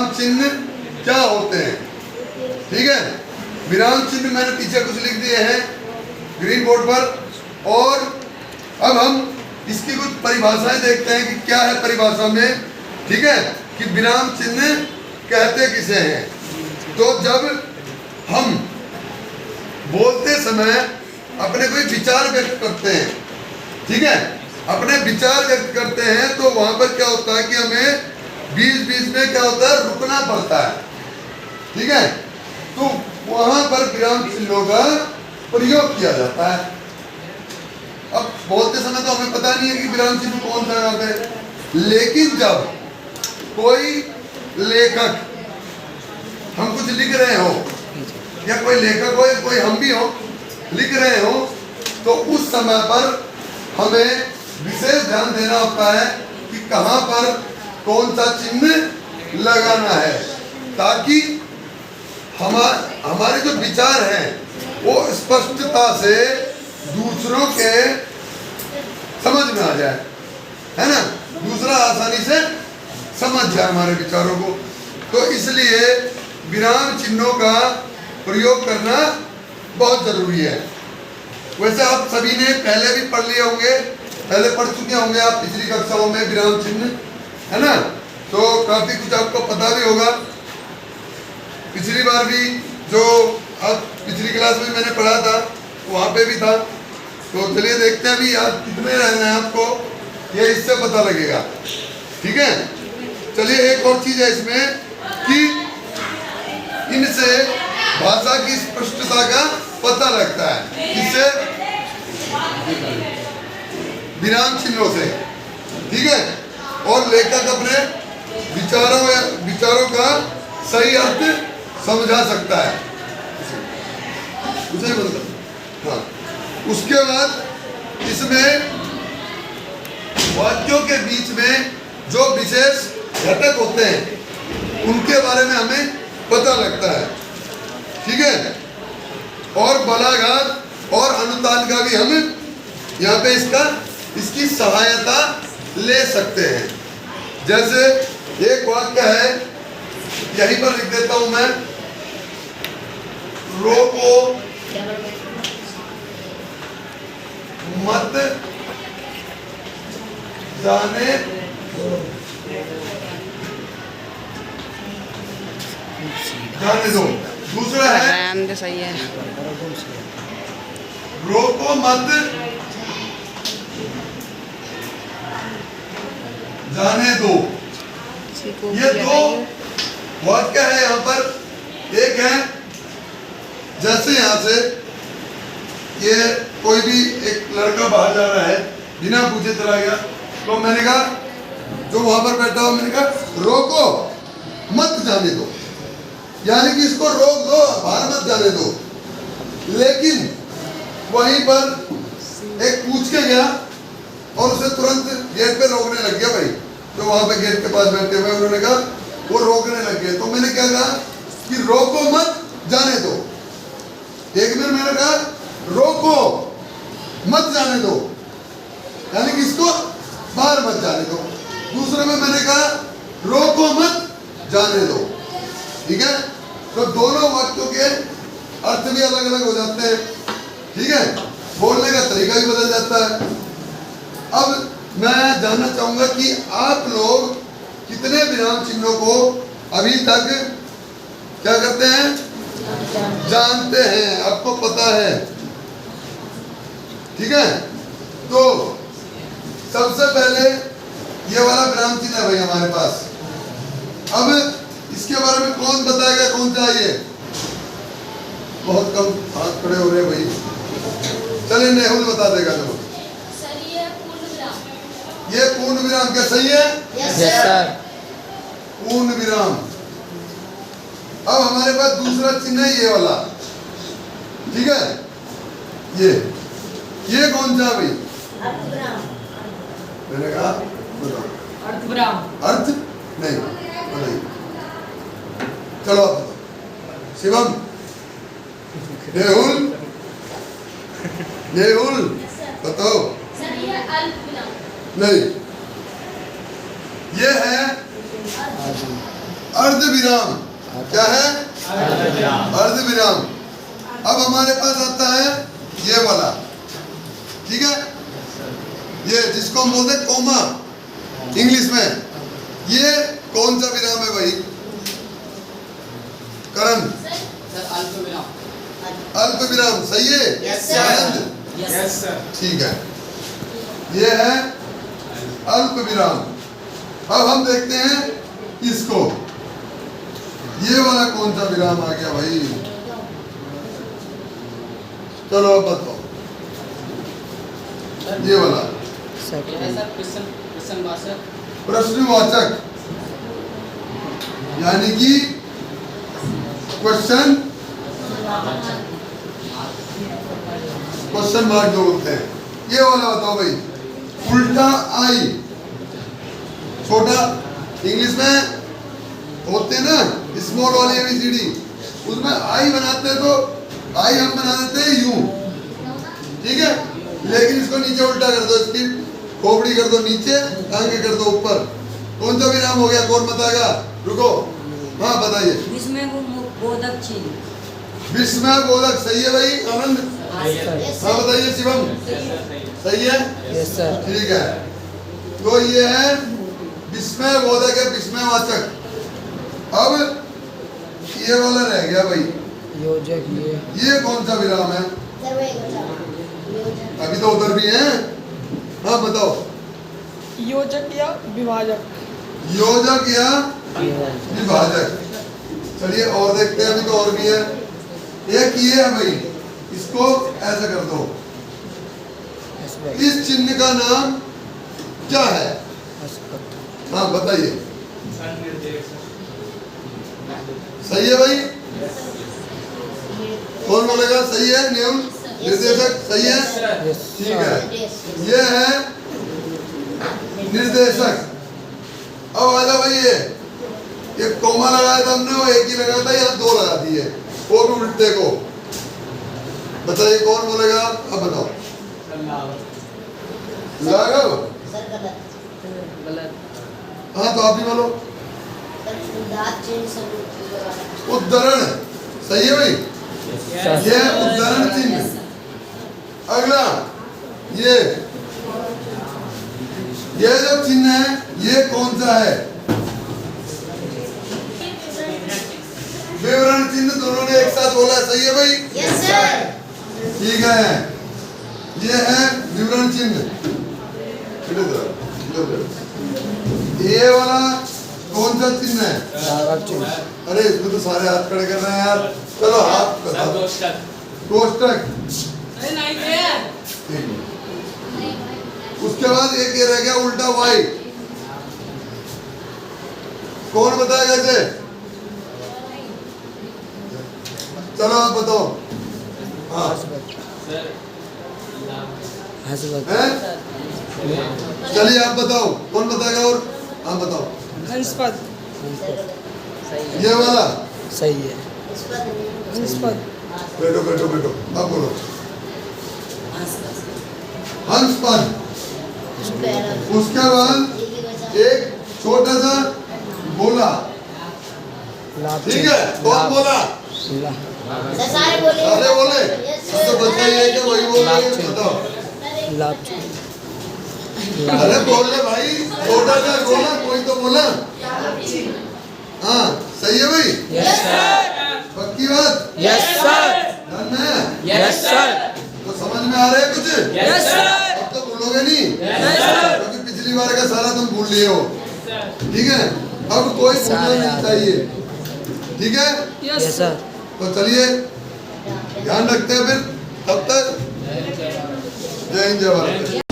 विराम चिन्ह क्या होते हैं। ठीक है, विराम चिन्ह मैंने पीछे कुछ लिख दिए हैं ग्रीन बोर्ड पर। और अब हम इसकी कुछ परिभाषाएं देखते हैं कि क्या है परिभाषा में। ठीक है, कि विराम चिन्ह कहते किसे हैं। तो जब हम बोलते समय अपने कोई विचार व्यक्त करते हैं, ठीक है, अपने विचार व्यक्त करते हैं, तो वहां पर क्या होता है कि हमें बीच बीच में क्या होता है, रुकना पड़ता है। ठीक है, तो वहां पर विराम चिन्हों का प्रयोग किया जाता है। अब बोलते समय तो हमें पता नहीं है कि विराम चिन्ह कौन सा यहाँ पे, लेकिन जब कोई लेखक हम कुछ लिख रहे हो या कोई लेखक हो या कोई हम भी हो लिख रहे हो, तो उस समय पर हमें विशेष ध्यान देना होता है कि कहाँ पर कौन सा चिन्ह लगाना है, ताकि हमारे जो विचार हैं वो स्पष्टता से दूसरों के समझ में आ जाए, है ना, दूसरा आसानी से समझ जाए हमारे विचारों को। तो इसलिए विराम चिन्हों का प्रयोग करना बहुत जरूरी है। वैसे आप सभी ने पहले भी पढ़ लिए होंगे, पहले पढ़ चुके होंगे आप पिछली कक्षाओं में विराम चिन्ह, है ना, तो काफी कुछ आपको पता भी होगा। पिछली बार भी जो आप पिछली क्लास में मैंने पढ़ा था वहाँ पे भी था। तो चलिए देखते हैं अभी याद कितने रहना है आपको, ये इससे पता लगेगा। ठीक है, चलिए एक और चीज है इसमें कि इनसे भाषा की स्पष्टता का पता लगता है, इससे विराम चिन्हों से। ठीक है, और लेखक अपने विचारों का सही अर्थ समझा सकता है, उसे मतलब। हाँ, उसके बाद इसमें वाक्यों के बीच में जो विशेष घटक होते हैं उनके बारे में हमें पता लगता है। ठीक है, और बलाघात और अनुतान का भी हम यहाँ पे इसकी सहायता ले सकते हैं। जैसे एक वाक्य है, यहीं पर लिख देता हूं मैं, रोको मत जाने दो। दूसरा है सही है, रोको मत जाने दो। ये दो वाक्य है यहाँ पर। एक है जैसे यहाँ से ये कोई भी एक लड़का बाहर जा रहा है, बिना पूछे चला गया, तो मैंने कहा, जो वहां पर बैठा हो, मैंने कहा रोको मत जाने दो, यानी कि इसको रोक दो, बाहर मत जाने दो। लेकिन वहीं पर एक पूछ के गया और उसे तुरंत गेट पे रोकने लग गया। भाई जो वहां पे गेट के पास बैठे हुए, उन्होंने कहा वो रोकने लग गए। तो मैंने क्या कहा कि रोको मत जाने दो। एक में मैंने कहा रोको मत जाने दो, यानी कि इसको बाहर मत जाने दो। दूसरे में मैंने कहा रोको मत जाने दो। ठीक है, तो दोनों वाक्यों के अर्थ भी अलग अलग हो जाते हैं। ठीक है, बोलने का तरीका भी बदल जाता है। अब मैं जानना चाहूंगा कि आप लोग कितने विराम चिन्हों को अभी तक क्या करते हैं, जानते हैं, आपको पता है। ठीक है, तो सबसे पहले ये वाला विराम चिन्ह है भाई हमारे पास। अब इसके बारे में कौन बताएगा, कौन सा ये? बहुत कम हाथ खड़े हो रहे भाई। चलिए नेहुल बता देगा। चलो ये पूर्ण विराम क्या सही है? यस सर, पूर्ण विराम। अब हमारे पास दूसरा चिन्ह है ये वाला। ठीक है, ये कौन सा भाई? मैंने कहा बताओ। अर्थ विराम। अर्थ नहीं, नहीं। चलो आप बताओ। शिवम, नेहुल, नेहुल बताओ। नहीं, ये है अर्ध विराम। क्या है? अर्ध विराम। अब हमारे पास आता है ये वाला, ठीक है, ये जिसको हम बोलते हैं कोमा इंग्लिश में। ये कौन सा विराम है भाई करण? अल्प विराम। सही है आनंद? ठीक है, ये है अल्प विराम। अब हम देखते हैं इसको, ये वाला कौन सा विराम आ गया भाई? चलो अब बताओ, ये वाला प्रश्नवाचक, यानी कि क्वेश्चन मार्क जो होते हैं, ये वाला बताओ भाई। उल्टा आई, छोटा इंग्लिश में होते हैं ना स्मॉल वाली ABCD, उसमें आई बनाते हैं तो आई हम बना देते हैं यूं, ठीक है, लेकिन इसको नीचे उल्टा कर दो, इसकी खोपड़ी कर दो नीचे, टांगे कर दो ऊपर। कौन सा विराम हो गया? कौन बताएगा? रुको, हाँ बताइए। विस्मयबोधक चिन्ह। विस्मयबोधक। सही है भाई आनंद? हाँ बताइए शिवम। सही है? Yes sir. ठीक है, तो ये है विस्मयबोधक है, विस्मयवाचक। अब ये वाला रह गया भाई, योजक। ये कौन सा विराम है? अभी तो उधर भी है। हाँ बताओ। योजक या विभाजक। योजक या विभाजक। चलिए और देखते हैं, अभी तो और भी है। एक ये है भाई, इसको ऐसा कर दो। इस चिन्ह का नाम क्या है? हाँ बताइए। सही है भाई? कौन बोलेगा? सही है नियम निर्देशक। सही है, ठीक है, ये है निर्देशक। अब आजा भाई, ये कोमा लगाया था हमने, वो एक ही लगाया था, यहाँ दो लगा दिए, वो भी उल्टे को। बताइए कौन बोलेगा? अब बताओ। लगाओ। हाँ तो आप भी बोलो। उद्धरण। सही है भाई? ये उद्धरण चिन्ह। अगला ये जो चिन्ह है, ये कौन सा है? विवरण चिन्ह। दोनों ने एक साथ बोला। सही है भाई? Yes sir. ठीक है, ये है विवरण चिन्ह। ये वाला कौन सा चिन्ह है? अरे इसमें तो सारे हाथ खड़े कर रहे हैं यार। चलो हाथ बताओ। कोष्टक। उसके बाद एक ये रह गया उल्टा वाई। कौन बताएगा इसे? चलो आप बताओ। हाँ चलिए आप बताओ, कौन बताएगा? और आप बताओ। हंसपद। ये वाला सही है। हंसपद। बैठो बैठो बैठो, आप बोलो। हंसपद। उसके बाद एक छोटा सा बोला, ठीक है, कौन बोला? सारे बोले। सारे बोले। तो बताइए कि वही बोल रहे हैं, बताओ। अरे बोल ले भाई, छोटा सा बोला, कोई तो बोला। हाँ सही है भाई? Yes sir. पक्की बात? Yes sir. डन है? Yes sir. तो समझ में आ रहा है कुछ? Yes sir. अब तो भूलोगे नहीं, यस सर। क्योंकि पिछली बार का सारा तुम भूल लिए हो। ठीक है, अब कोई भूलना नहीं चाहिए। ठीक है? Yes sir. तो चलिए ध्यान रखते हैं फिर, तब तक जय हिंद जय भारत।